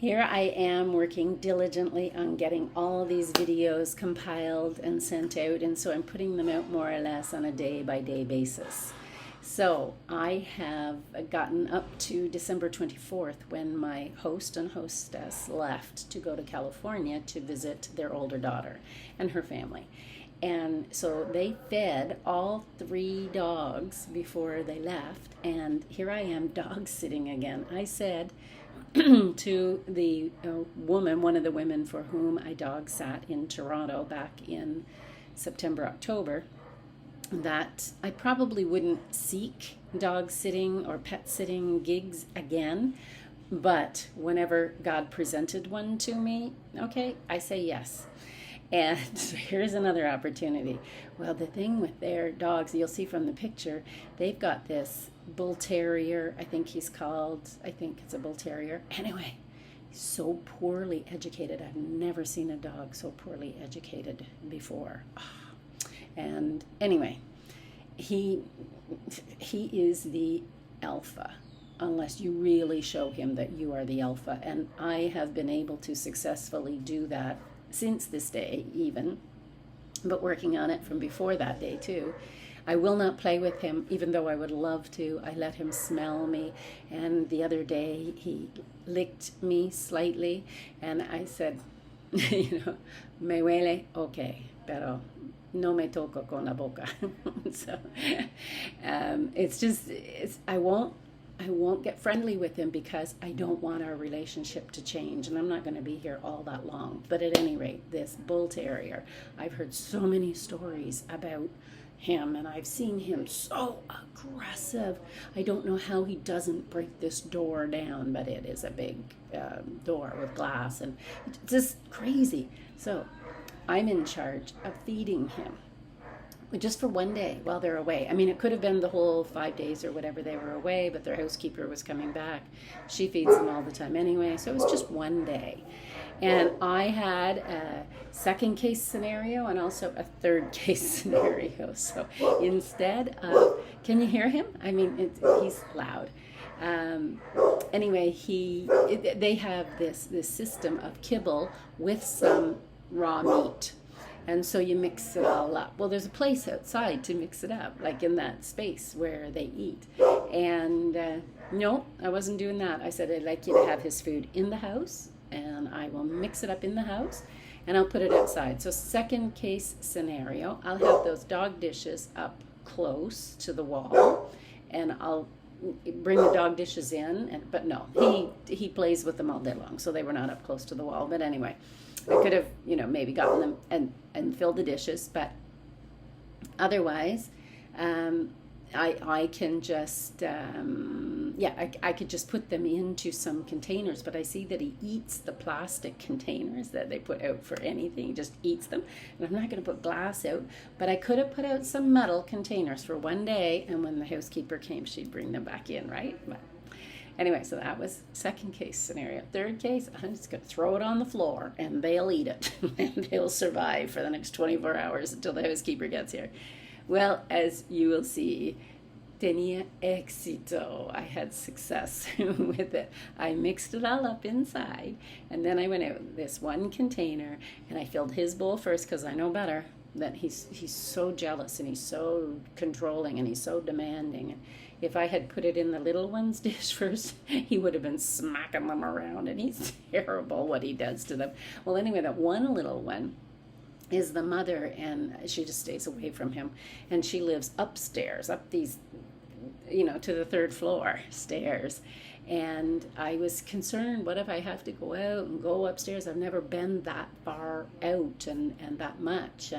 Here I am working diligently on getting all of these videos compiled and sent out, and so I'm putting them out more or less on a day-by-day basis. So I have gotten up to December 24th when my host and hostess left to go to California to visit their older daughter and her family. And so they fed all three dogs before they left, and here I am dog sitting again. I said to the woman, one of the women for whom I dog sat in Toronto back in September, October, that I probably wouldn't seek dog sitting or pet sitting gigs again, but whenever God presented one to me, okay, I say yes. And here's another opportunity. Well, the thing with their dogs, you'll see from the picture, they've got this bull terrier, I think it's a bull terrier. Anyway, so poorly educated. I've never seen a dog so poorly educated before. And anyway, he is the alpha, unless you really show him that you are the alpha. And I have been able to successfully do that since this day even, but working on it from before that day too. I will not play with him, even though I would love to. I let him smell me, and the other day he licked me slightly, and I said, me huele, okay, pero no me toco con la boca. So I won't get friendly with him because I don't want our relationship to change, and I'm not going to be here all that long. But at any rate, this bull terrier, I've heard so many stories about him, and I've seen him so aggressive. I don't know how he doesn't break this door down, but it is a big door with glass, and it's just crazy. So I'm in charge of feeding him just for one day while they're away. I mean, it could have been the whole 5 days or whatever they were away, but their housekeeper was coming back. She feeds them all the time anyway, so it was just one day. And I had a second case scenario and also a third case scenario. So instead of, can you hear him? I mean, he's loud. Anyway, they have this system of kibble with some raw meat. And so you mix it all up. Well, there's a place outside to mix it up, like in that space where they eat. And no, I wasn't doing that. I said, I'd like you to have his food in the house, and I will mix it up in the house, and I'll put it outside. So second case scenario, I'll have those dog dishes up close to the wall, and I'll bring the dog dishes in. But no, he plays with them all day long, so they were not up close to the wall. But anyway, I could have, maybe gotten them and filled the dishes, but otherwise, I can just, I could just put them into some containers, but I see that he eats the plastic containers that they put out for anything. He just eats them, and I'm not going to put glass out, but I could have put out some metal containers for one day, and when the housekeeper came, she'd bring them back in, right? But anyway, so that was second case scenario. Third case, I'm just going to throw it on the floor, and they'll eat it, and they'll survive for the next 24 hours until the housekeeper gets here. Well, as you will see, tenía éxito. I had success with it. I mixed it all up inside, and then I went out with this one container, and I filled his bowl first because I know better. That he's so jealous, and he's so controlling, and he's so demanding. And if I had put it in the little one's dish first, he would have been smacking them around, and he's terrible what he does to them. Well, anyway, that one little one is the mother, and she just stays away from him, and she lives upstairs, up these, to the third floor stairs. And I was concerned, what if I have to go out and go upstairs? I've never been that far out and that much.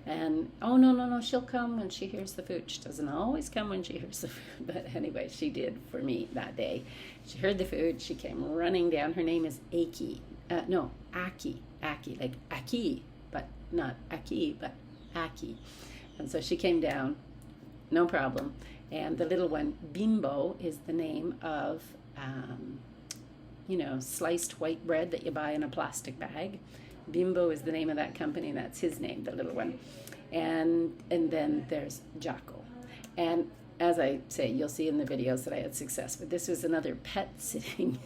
And oh, no, she'll come when she hears the food. She doesn't always come when she hears the food, but anyway, she did for me that day. She heard the food, she came running down. Her name is Aki, like Aki, but not Aki, but Aki. And so she came down, no problem. And the little one, Bimbo, is the name of, sliced white bread that you buy in a plastic bag. Bimbo is the name of that company. That's his name, the little one. And then there's Jocko. And as I say, you'll see in the videos that I had success, but this was another pet sitting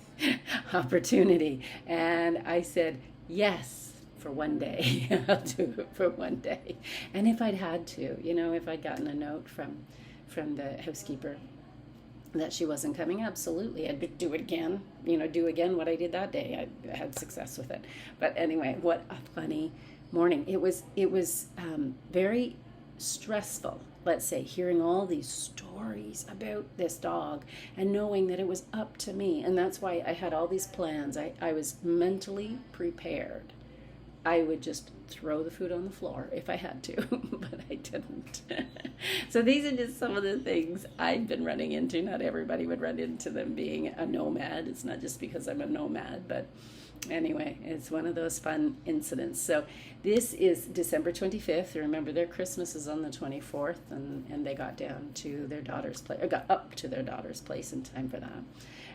opportunity. And I said, yes, for one day. I'll do it for one day. And if I'd had to, if I'd gotten a note from the housekeeper that she wasn't coming, absolutely, I'd do it again, do again what I did that day. I had success with it. But anyway, what a funny morning. It was very stressful, let's say, hearing all these stories about this dog and knowing that it was up to me. And that's why I had all these plans. I was mentally prepared. I would just throw the food on the floor if I had to, but I didn't. So these are just some of the things I've been running into. Not everybody would run into them, being a nomad. It's not just because I'm a nomad, but anyway, it's one of those fun incidents. So this is December 25th. Remember, their Christmas is on the 24th, and they got down to their daughter's place, or got up to their daughter's place in time for that.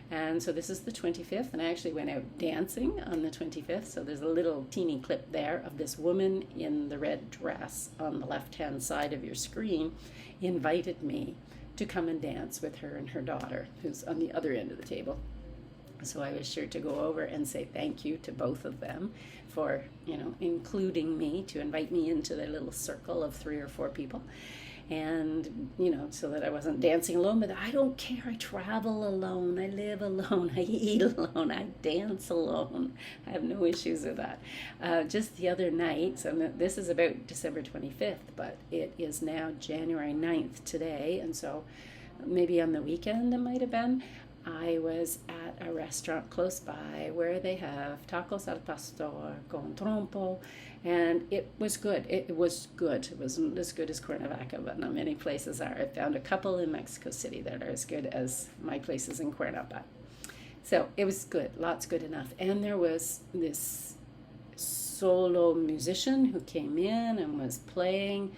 And so this is the 25th, and I actually went out dancing on the 25th. So there's a little teeny clip there of this woman in the red dress on the left-hand side of your screen invited me to come and dance with her and her daughter, who's on the other end of the table. So I was sure to go over and say thank you to both of them for, including me, to invite me into their little circle of 3 or 4 people. And, so that I wasn't dancing alone, but I don't care. I travel alone. I live alone. I eat alone. I dance alone. I have no issues with that. Just the other night, so this is about December 25th, but it is now January 9th today. And so maybe on the weekend it might have been, I was at a restaurant close by where they have tacos al pastor con trompo, and it was good. It was good. It wasn't as good as Cuernavaca, but not many places are. I found a couple in Mexico City that are as good as my places in Cuernavaca. So it was good, lots good enough. And there was this solo musician who came in and was playing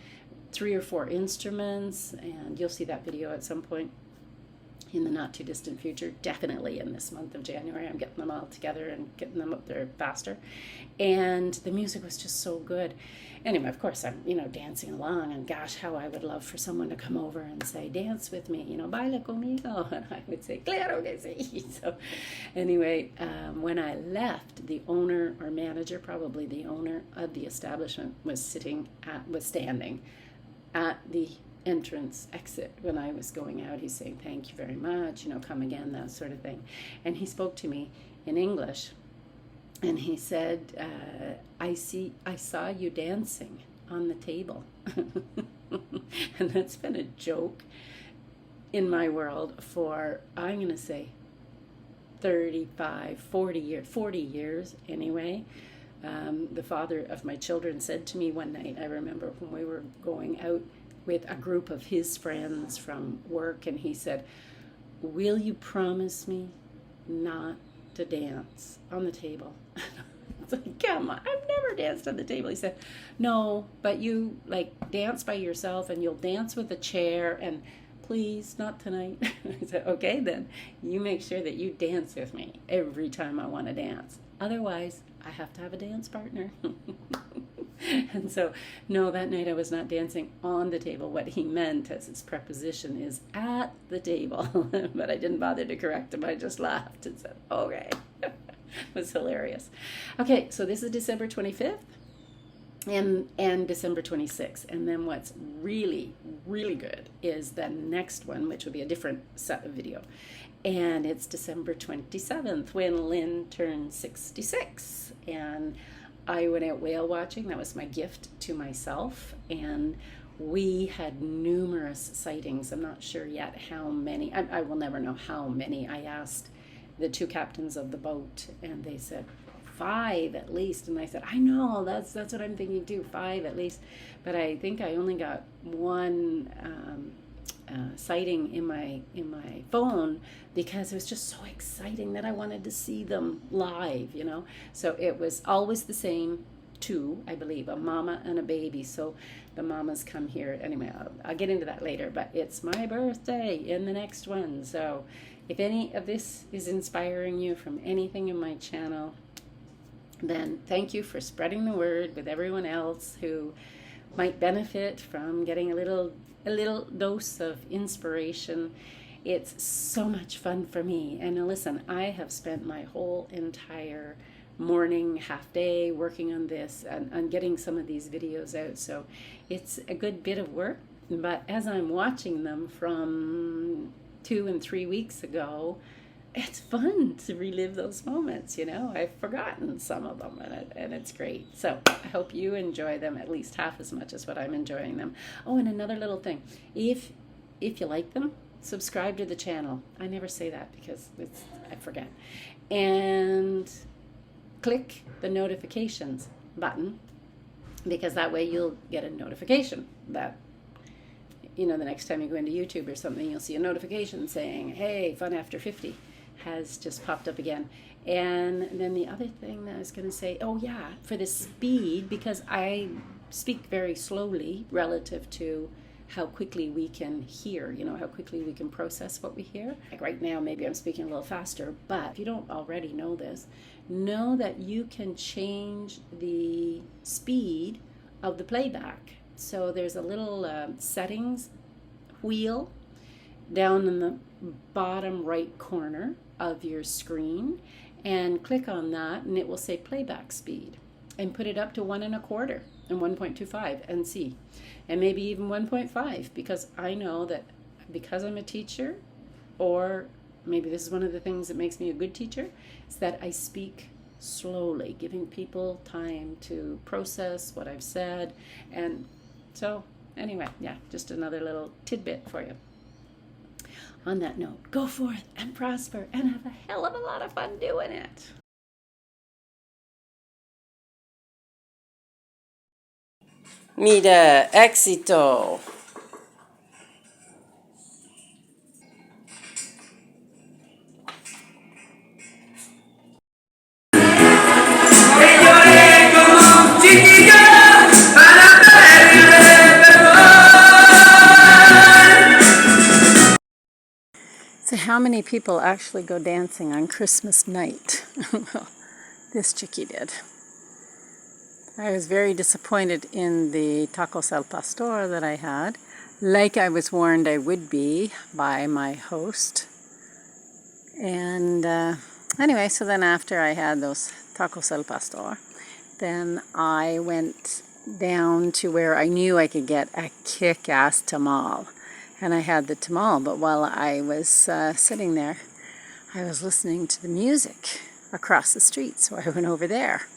3 or 4 instruments, and you'll see that video at some point in the not too distant future, definitely in this month of January. I'm getting them all together and getting them up there faster. And the music was just so good. Anyway, of course, I'm, dancing along, and gosh, how I would love for someone to come over and say, dance with me, baila conmigo. And I would say, claro que sí. So anyway, when I left, the owner or manager, probably the owner of the establishment, was standing at the entrance exit when I was going out. He's saying, thank you very much, come again, that sort of thing. And he spoke to me in English, and he said, I saw you dancing on the table. And that's been a joke in my world for, I'm going to say, 35, 40 years anyway. The father of my children said to me one night, I remember when we were going out with a group of his friends from work, and he said, will you promise me not to dance on the table? It's like, come on, I've never danced on the table. He said, no, but you dance by yourself, and you'll dance with a chair, and please, not tonight. I said, okay, then you make sure that you dance with me every time I want to dance. Otherwise, I have to have a dance partner. And so, no, that night I was not dancing on the table. What he meant as its preposition is at the table. But I didn't bother to correct him. I just laughed and said, okay. It was hilarious. Okay, so this is December 25th and December 26th. And then what's really, really good is the next one, which will be a different set of video. And it's December 27th when Lynn turned 66. And I went out whale watching. That was my gift to myself. And we had numerous sightings. I'm not sure yet how many. I will never know how many. I asked the 2 captains of the boat, and they said 5 at least. And I said, I know, that's what I'm thinking too, 5 at least. But I think I only got one sighting in my phone, because it was just so exciting that I wanted to see them live, So it was always the same 2, I believe, a mama and a baby. So the mamas come here. Anyway, I'll get into that later, but it's my birthday in the next one. So if any of this is inspiring you from anything in my channel, then thank you for spreading the word with everyone else who might benefit from getting a little dose of inspiration. It's so much fun for me. And listen, I have spent my whole entire morning, half day working on this and getting some of these videos out. So it's a good bit of work. But as I'm watching them from 2 and 3 weeks ago, it's fun to relive those moments, you know. I've forgotten some of them, and it's great. So I hope you enjoy them at least half as much as what I'm enjoying them. Oh, and another little thing. If you like them, subscribe to the channel. I never say that because I forget. And click the notifications button, because that way you'll get a notification that, you know, the next time you go into YouTube or something, you'll see a notification saying, hey, Fun After 50 has just popped up again. And then the other thing that I was going to say, oh yeah, for the speed, because I speak very slowly relative to how quickly we can hear, you know, how quickly we can process what we hear. Like right now, maybe I'm speaking a little faster, but if you don't already know this, know that you can change the speed of the playback. So there's a little settings wheel down in the bottom right corner of your screen, and click on that and it will say playback speed, and put it up to 1 1/4 and 1.25 and see, and maybe even 1.5, because I know that because I'm a teacher, or maybe this is one of the things that makes me a good teacher, is that I speak slowly, giving people time to process what I've said. And so anyway, yeah, just another little tidbit for you. On that note, go forth and prosper and have a hell of a lot of fun doing it. Mira, éxito. So how many people actually go dancing on Christmas night? Well, this chickie did. I was very disappointed in the tacos al pastor that I had, like I was warned I would be by my host. And anyway, so then after I had those tacos al pastor, then I went down to where I knew I could get a kick-ass tamal. And I had the tamal, but while I was sitting there, I was listening to the music across the street, so I went over there.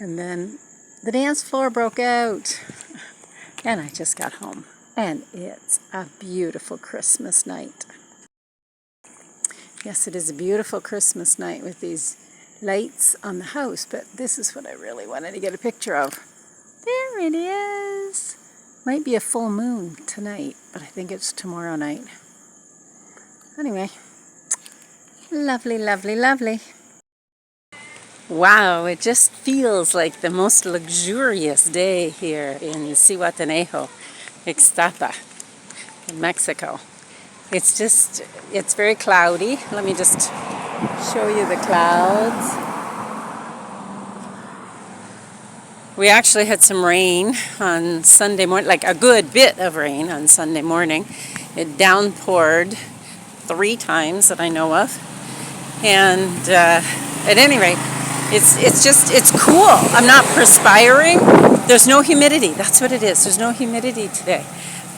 And then the dance floor broke out, and I just got home. And it's a beautiful Christmas night. Yes, it is a beautiful Christmas night with these lights on the house, but this is what I really wanted to get a picture of. There it is. Might be a full moon tonight, but I think it's tomorrow night. Anyway, lovely, lovely, lovely. Wow, it just feels like the most luxurious day here in Zihuatanejo, Ixtapa, in Mexico. It's very cloudy. Let me just show you the clouds. We actually had some rain on Sunday morning, like a good bit of rain on Sunday morning. It downpoured 3 times that I know of. And at any rate, it's cool. I'm not perspiring. There's no humidity. That's what it is. There's no humidity today.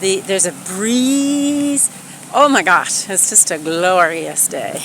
There's a breeze. Oh my gosh, it's just a glorious day.